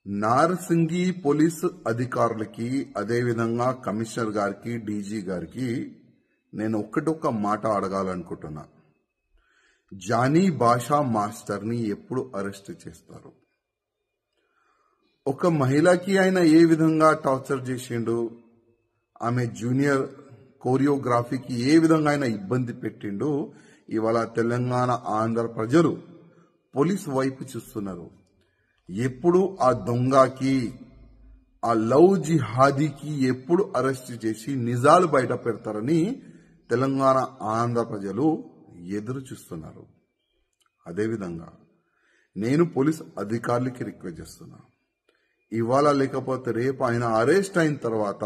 Narsingi police అధికారులకి అదేవిధంగా commissioner గారికి డీజీ గారికి నేను ఒక్కటొక్క మాట అడగాలనుకుంటున్నా. జానీ భాషా మాస్టర్ని ఎప్పుడు అరెస్ట్ చేస్తారు? ఒక మహిళకి ఆయన ఏ విధంగా టార్చర్ చేసిండు, ఆమె జూనియర్ కోరియోగ్రఫీకి ఏ విధంగా ఆయన ఇబ్బంది పెట్టిండు, ఇవాళ తెలంగాణ ఆంధ్ర ప్రజలు పోలీస్ వైపు చూస్తున్నారు. ఎప్పుడు ఆ దొంగకి, ఆ లవ్ జిహాదీకి ఎప్పుడు అరెస్ట్ చేసి నిజాలు బయట పెడతారని తెలంగాణ ఆంధ్ర ప్రజలు ఎదురు చూస్తున్నారు. అదేవిధంగా నేను పోలీస్ అధికారులకి రిక్వెస్ట్ చేస్తున్నా, ఇవాళ లేకపోతే రేపు ఆయన అరెస్ట్ అయిన తర్వాత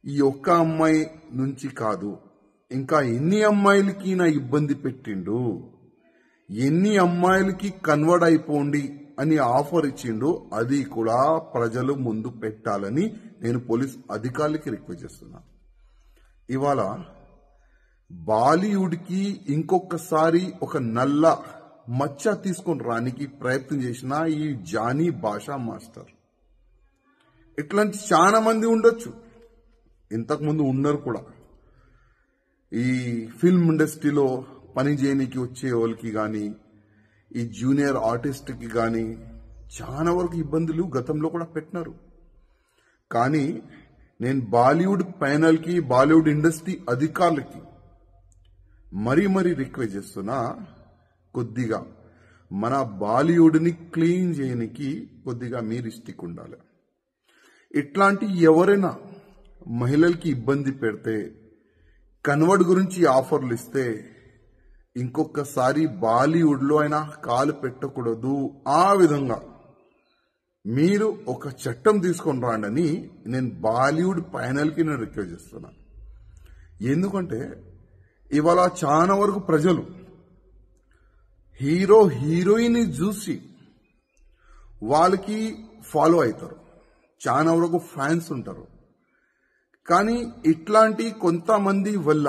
ఈ ఒక్క అమ్మాయి నుంచి కాదు, ఇంకా ఎన్ని అమ్మాయిలకి నా ఇబ్బంది పెట్టిండు, ఎన్ని అమ్మాయిలకి కన్వర్ట్ అయిపోండి అని ఆఫర్ ఇచ్చిండు, అది కూడా ప్రజలు ముందు పెట్టాలని నేను పోలీస్ అధికారులకి రిక్వెస్ట్ చేస్తున్నా. ఇవాళ బాలీవుడ్కి ఇంకొకసారి ఒక నల్ల మచ్చ తీసుకొని రానికి ప్రయత్నం చేసిన ఈ జానీ భాషా మాస్టర్, ఇట్లాంటి చాలా మంది ఉండొచ్చు, ఇంతకుముందు ఉన్నారు కూడా. ఈ ఫిల్మ్ ఇండస్ట్రీలో పని చేయడానికి వచ్చే వాళ్ళకి కానీ, ఈ జూనియర్ ఆర్టిస్ట్కి కానీ చాలా వరకు ఇబ్బందులు గతంలో కూడా పెట్టినారు. కానీ నేను బాలీవుడ్ ప్యానల్కి, బాలీవుడ్ ఇండస్ట్రీ అధికారులకి మరీ రిక్వెస్ట్ చేస్తున్నా, కొద్దిగా మన బాలీవుడ్ని క్లీన్ చేయడానికి కొద్దిగా మీరు స్టిక్ ఉండాలి. ఇట్లాంటి ఎవరైనా మహిళలకి ఇబ్బంది పెడితే, కన్వర్ట్ గురించి ఆఫర్లు ఇస్తే ఇంకొకసారి బాలీవుడ్లో అయినా కాలు పెట్టకూడదు. ఆ విధంగా మీరు ఒక చట్టం తీసుకొని రాండని నేను బాలీవుడ్ ప్యానల్కి నేను రిక్వెస్ట్ చేస్తున్నా. ఎందుకంటే ఇవాళ చాలా వరకు ప్రజలు హీరో హీరోయిన్ చూసి వాళ్ళకి ఫాలో అవుతారు, చాలా వరకు ఫ్యాన్స్ ఉంటారు. కానీ ఇట్లాంటి కొంతమంది వల్ల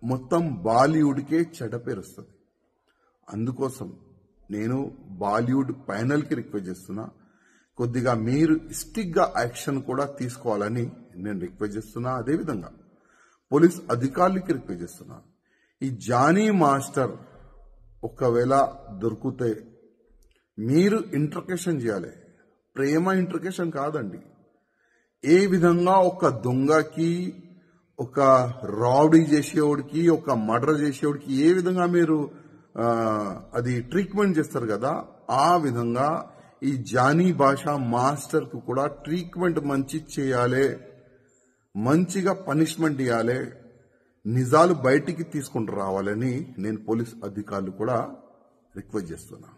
మొత్తం బాలీవుడ్కే చెడపేరుస్తుంది. అందుకోసం నేను బాలీవుడ్ ప్యానల్కి రిక్వెస్ట్ చేస్తున్నా, కొద్దిగా మీరు స్టిక్గా యాక్షన్ కూడా తీసుకోవాలని నేను రిక్వెస్ట్ చేస్తున్నా. అదేవిధంగా పోలీస్ అధికారులకి రిక్వెస్ట్ చేస్తున్నా, ఈ జానీ మాస్టర్ ఒకవేళ దొరికితే మీరు ఇంట్రకేషన్ చేయాలి. ప్రేమ ఇంట్రకేషన్ కాదండి. ఏ విధంగా ఒక దొంగకి, ఒక రౌడీ చేసేవాడికి, ఒక మర్డర్ చేసేవాడికి ఏ విధంగా మీరు అది ట్రీట్మెంట్ చేస్తారు కదా, ఆ విధంగా ఈ జానీ భాషా మాస్టర్ కు కూడా ట్రీట్మెంట్ మంచి చేయాలి, మంచిగా పనిష్మెంట్ ఇవ్వాలి, నిజాలు బయటికి తీసుకుంటూ రావాలని నేను పోలీస్ అధికారులు కూడా రిక్వెస్ట్ చేస్తున్నా.